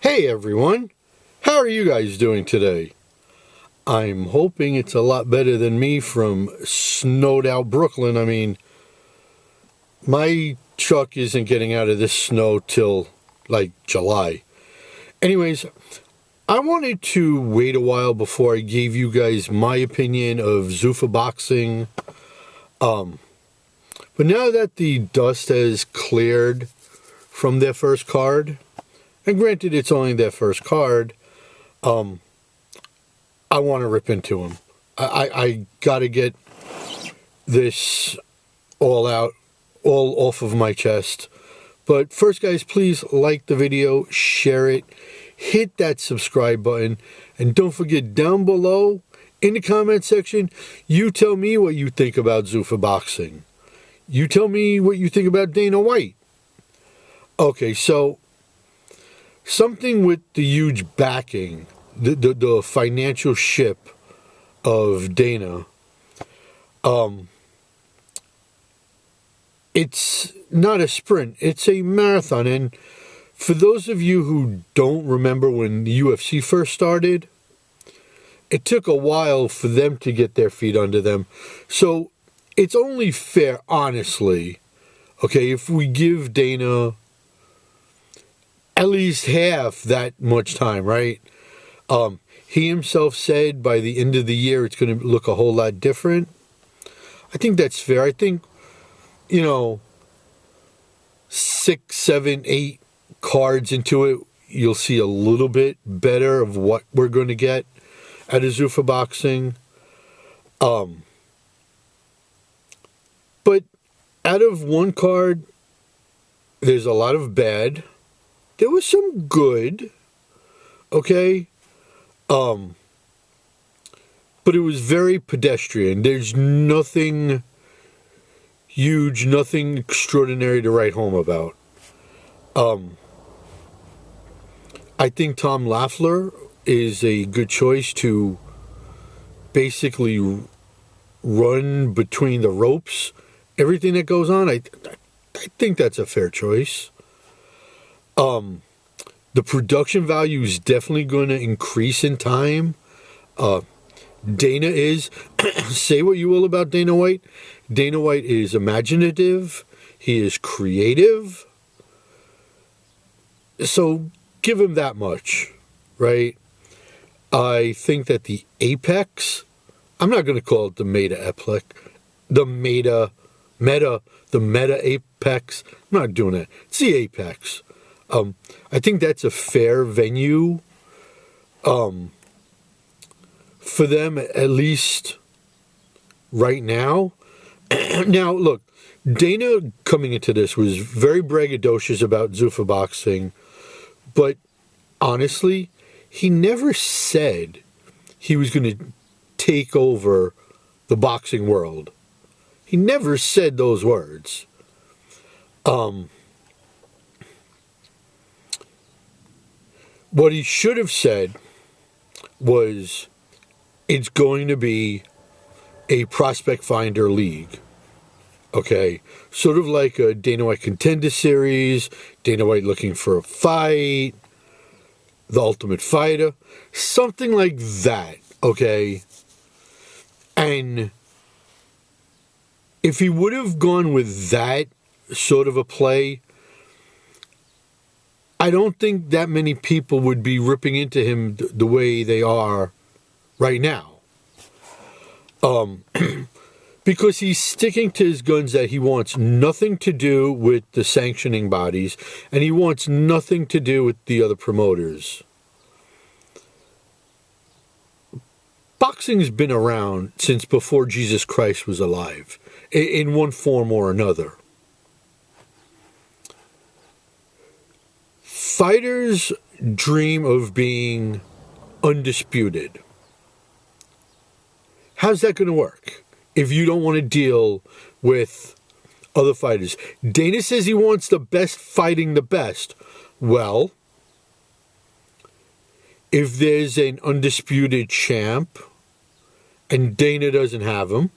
Hey everyone, how are you guys doing today? I'm hoping it's a lot better than me from snowed out Brooklyn. I mean, my truck isn't getting out of this snow till like July. Anyways, I wanted to wait a while before I gave you guys my opinion of Zuffa Boxing. But now that the dust has cleared from their first card, and granted it's only their first card, I want to rip into them. I got to get this all out, all off of my chest. But first, guys, please like the video, share it, hit that subscribe button, and don't forget down below in the comment section, you tell me what you think about Zuffa Boxing. You tell me what you think about Dana White. Okay, so something with the huge backing, the financial ship of Dana, it's not a sprint, it's a marathon. And for those of you who don't remember when the UFC first started, it took a while for them to get their feet under them. So it's only fair, honestly, okay, if we give Dana at least half that much time, right? He himself said by the end of the year it's going to look a whole lot different. I think that's fair. I think, 6, 7, 8 cards into it, you'll see a little bit better of what we're going to get out of Zuffa Boxing. But out of one card, there's a lot of bad. There was some good, okay? But it was very pedestrian. There's nothing huge, nothing extraordinary to write home about. I think Tom Lafleur is a good choice to basically run between the ropes. Everything that goes on, I think that's a fair choice. The production value is definitely going to increase in time. Dana is, say what you will about Dana White. Dana White is imaginative. He is creative. So give him that much, right? I think that the apex, I'm not going to call it the meta epic, the meta apex. I'm not doing it. It's the apex. I think that's a fair venue for them, at least right now. Now, look, Dana coming into this was very braggadocious about Zuffa Boxing, but honestly, he never said he was going to take over the boxing world. He never said those words. What he should have said was, it's going to be a prospect finder league. Okay? Sort of like a Dana White Contender Series, Dana White looking for a fight, The Ultimate Fighter, something like that. Okay? And if he would have gone with that sort of a play, I don't think that many people would be ripping into him the way they are right now. Because he's sticking to his guns that he wants nothing to do with the sanctioning bodies, and he wants nothing to do with the other promoters. Boxing's been around since before Jesus Christ was alive, in one form or another. Fighters dream of being undisputed. How's that going to work if you don't want to deal with other fighters? Dana says he wants the best fighting the best. Well, if there's an undisputed champ and Dana doesn't have him,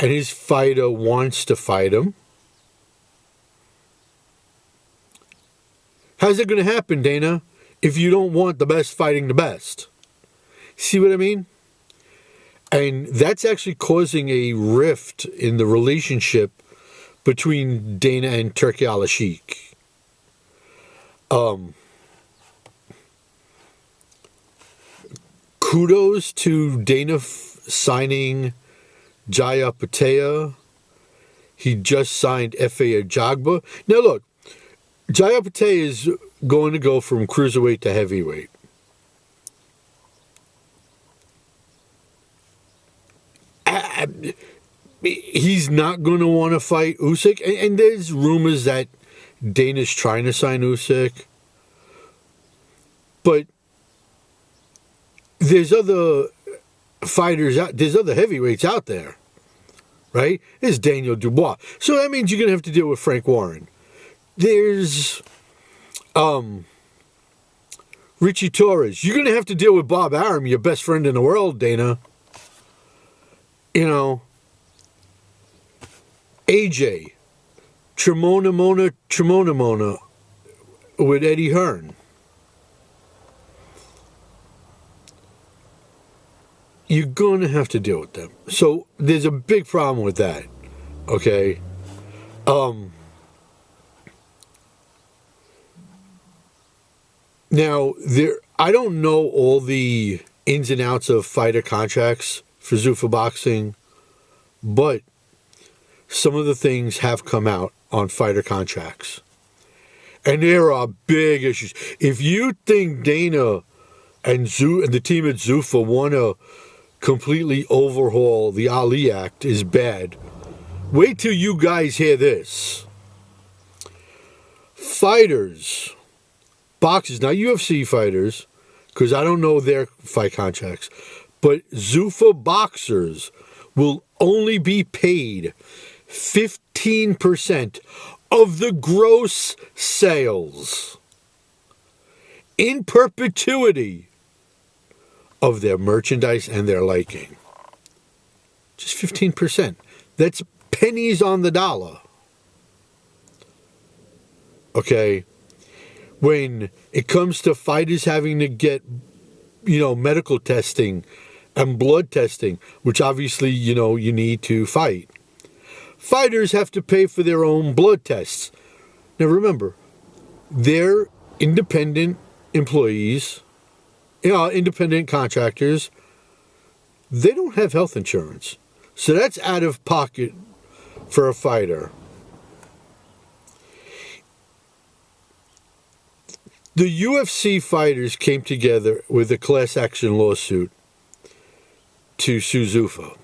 and his fighter wants to fight him, how's it going to happen, Dana? if you don't want the best fighting the best. See what I mean? And that's actually causing a rift in the relationship between Dana and Turki Al-Sheikh. Kudos to Dana signing Jaya Patea. He just signed F.A. Ajagba. Now look, Jaya Patea is going to go from cruiserweight to heavyweight. He's not going to want to fight Usyk, and there's rumors that Dana's trying to sign Usyk, but there's other fighters out, there's other heavyweights out there, right? There's Daniel Dubois, so that means you're going to have to deal with Frank Warren. There's Richie Torres. You're going to have to deal with Bob Arum, your best friend in the world, Dana. You know, AJ, Tremona with Eddie Hearn. You're going to have to deal with them. So there's a big problem with that. Okay. Now, I don't know all the ins and outs of fighter contracts for Zuffa Boxing, but some of the things have come out on fighter contracts. And there are big issues. If you think Dana and the team at Zuffa want to completely overhaul the Ali Act is bad, wait till you guys hear this. Fighters, boxers, not UFC fighters, because I don't know their fight contracts, but Zuffa boxers will only be paid 15% of the gross sales in perpetuity of their merchandise and their liking. Just 15%. That's pennies on the dollar. Okay? When it comes to fighters having to get, medical testing and blood testing, which obviously, you need to fight. Fighters have to pay for their own blood tests. Now remember, they're independent employees, independent contractors. They don't have health insurance. So that's out of pocket for a fighter. The UFC fighters came together with a class action lawsuit to sue Zuffa.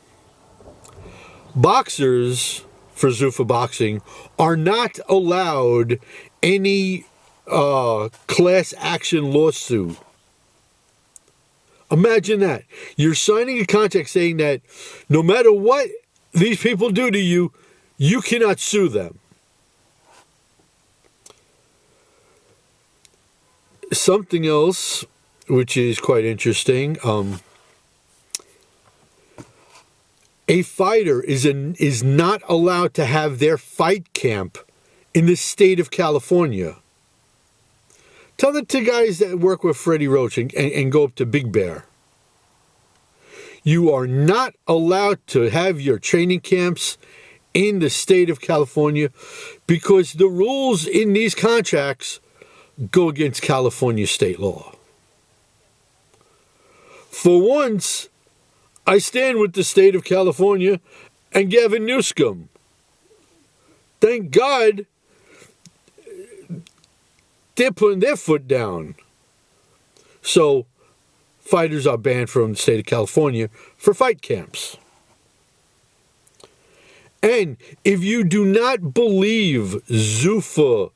Boxers for Zuffa Boxing are not allowed any class action lawsuit. Imagine that. You're signing a contract saying that no matter what these people do to you, you cannot sue them. Something else which is quite interesting, a fighter is not allowed to have their fight camp in the state of California. Tell that to guys that work with Freddie Roach and go up to Big Bear. You are not allowed to have your training camps in the state of California because the rules in these contracts go against California state law. For once, I stand with the state of California and Gavin Newsom. Thank God they're putting their foot down. So, fighters are banned from the state of California for fight camps. And if you do not believe Zuffa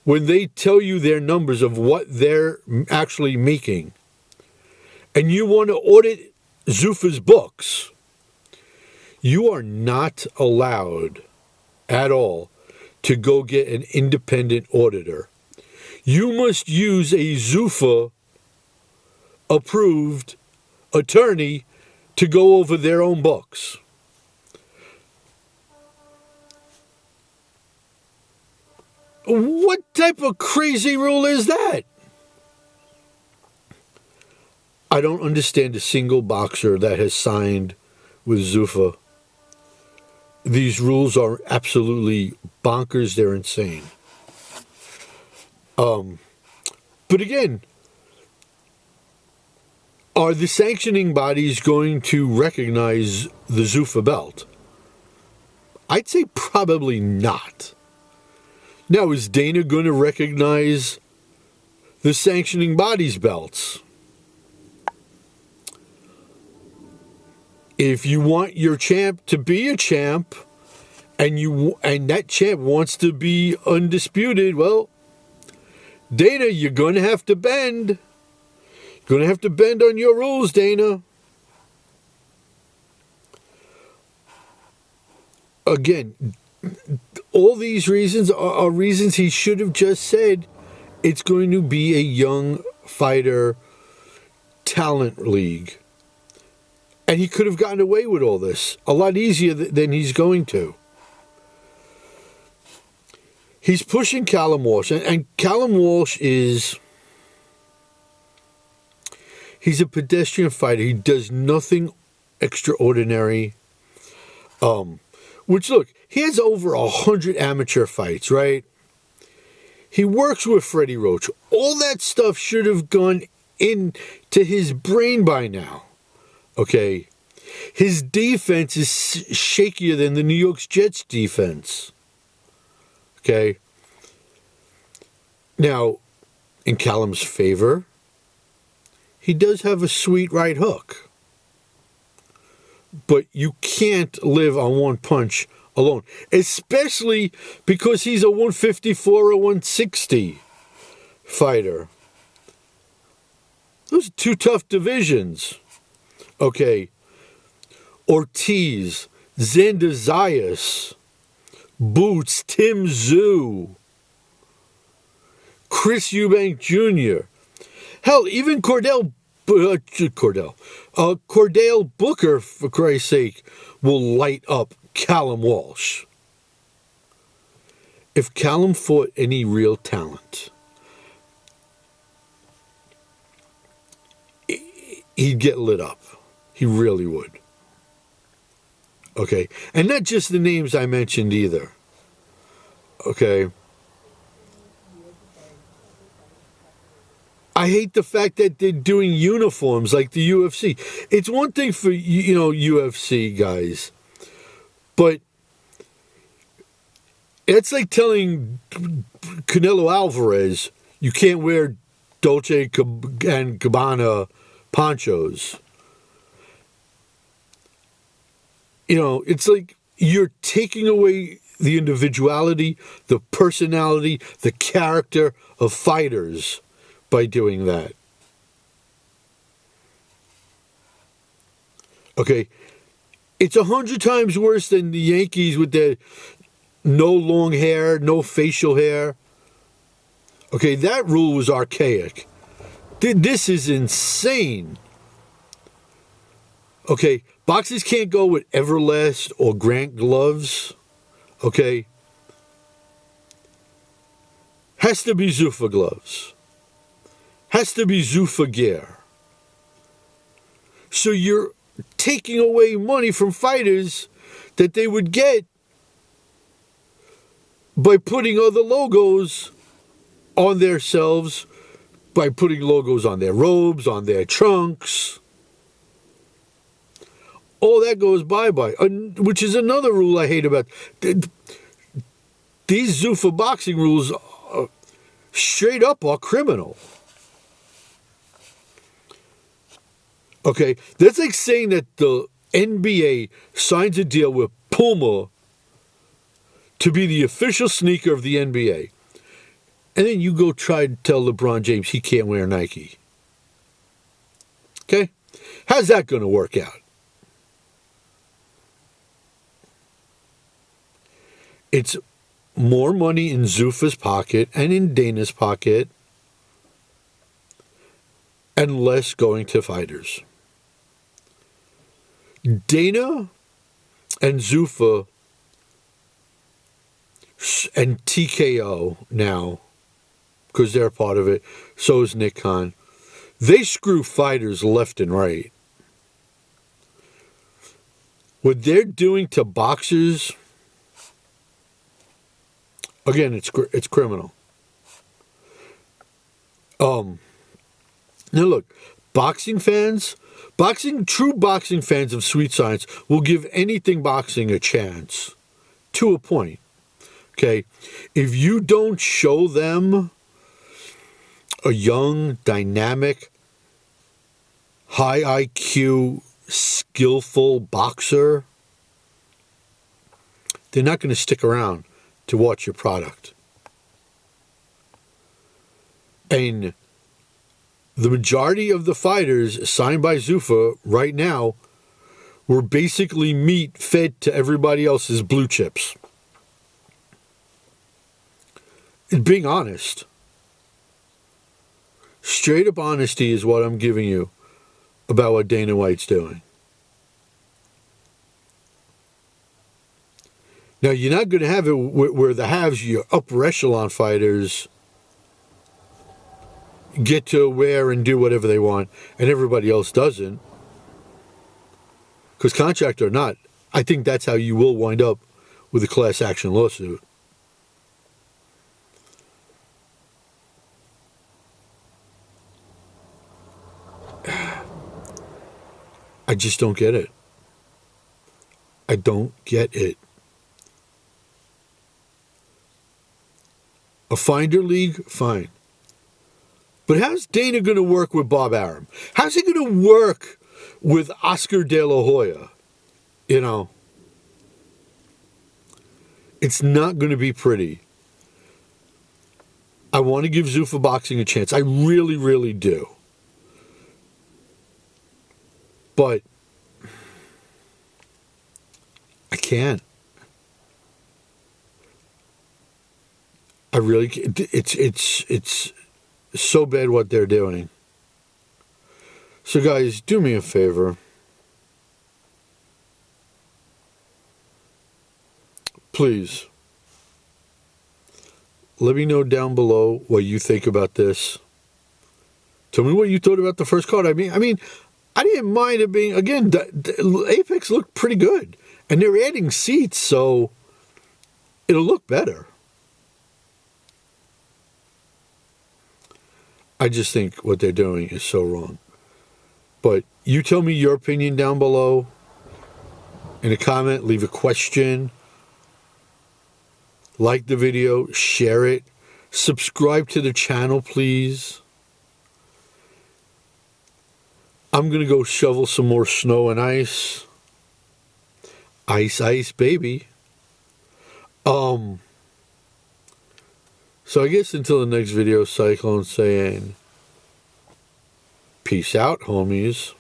when they tell you their numbers of what they're actually making, and you want to audit Zuffa's books, you are not allowed at all to go get an independent auditor. You must use a Zuffa approved attorney to go over their own books. What type of crazy rule is that? I don't understand a single boxer that has signed with Zuffa. These rules are absolutely bonkers. They're insane. But again, are the sanctioning bodies going to recognize the Zuffa belt? I'd say probably not. Now, is Dana going to recognize the sanctioning body's belts? If you want your champ to be a champ, and that champ wants to be undisputed, well, Dana, you're going to have to bend. You're going to have to bend on your rules, Dana. Again, all these reasons are reasons he should have just said it's going to be a young fighter talent league. And he could have gotten away with all this a lot easier than he's going to. He's pushing Callum Walsh, and Callum Walsh he's a pedestrian fighter. He does nothing extraordinary. Which, look, he has over 100 amateur fights, right? He works with Freddie Roach. All that stuff should have gone into his brain by now. Okay? His defense is shakier than the New York Jets defense. Okay? Now, in Callum's favor, he does have a sweet right hook. But you can't live on one punch alone. Especially because he's a 154 or 160 fighter. Those are two tough divisions. Okay. Ortiz, Xander Zayas, Boots, Tim Tszyu, Chris Eubank Jr. Hell, even Cordell Booker, for Christ's sake, will light up Callum Walsh. If Callum fought any real talent, he'd get lit up. He really would. Okay? And not just the names I mentioned either. Okay? I hate the fact that they're doing uniforms like the UFC. It's one thing for, UFC guys, but it's like telling Canelo Alvarez you can't wear Dolce & Gabbana ponchos. It's like you're taking away the individuality, the personality, the character of fighters by doing that. Okay, it's 100 times worse than the Yankees with their no long hair, no facial hair. Okay, that rule was archaic. This is insane. Okay, boxers can't go with Everlast or Grant gloves. Okay, has to be Zuffa gloves. Has to be Zuffa gear. So you're taking away money from fighters that they would get by putting other logos on themselves, by putting logos on their robes, on their trunks. All that goes bye-bye, which is another rule I hate about. These Zuffa Boxing rules straight up are criminal. Okay, that's like saying that the NBA signs a deal with Puma to be the official sneaker of the NBA. And then you go try to tell LeBron James he can't wear Nike. Okay? How's that going to work out? It's more money in Zuffa's pocket and in Dana's pocket and less going to fighters. Dana and Zuffa and TKO now, because they're part of it, so is Nick Khan. They screw fighters left and right. What they're doing to boxers, again, it's criminal. Now look, true boxing fans of sweet science will give anything boxing a chance, to a point. Okay, if you don't show them a young, dynamic, high IQ, skillful boxer, they're not going to stick around to watch your product. And the majority of the fighters signed by Zuffa right now were basically meat fed to everybody else's blue chips. And being honest. Straight up honesty is what I'm giving you about what Dana White's doing. Now, you're not going to have it where the haves, your upper echelon fighters, get to wear and do whatever they want, and everybody else doesn't. Because contract or not, I think that's how you will wind up with a class action lawsuit. I just don't get it. I don't get it. A Finder League? Fine. But how's Dana going to work with Bob Arum? How's he going to work with Oscar De La Hoya? You know, it's not going to be pretty. I want to give Zuffa Boxing a chance. I really, really do. But I can't. I really can't. It's so bad what they're doing. So guys, do me a favor. Please. Let me know down below what you think about this. Tell me what you thought about the first card. I mean, I didn't mind it being, again, the Apex looked pretty good. And they're adding seats, so it'll look better. I just think what they're doing is so wrong. But you tell me your opinion down below. In a comment, leave a question. Like the video, share it. Subscribe to the channel, please. I'm going to go shovel some more snow and ice. Ice, ice, baby. So I guess until the next video, Cyclone saying, peace out, homies.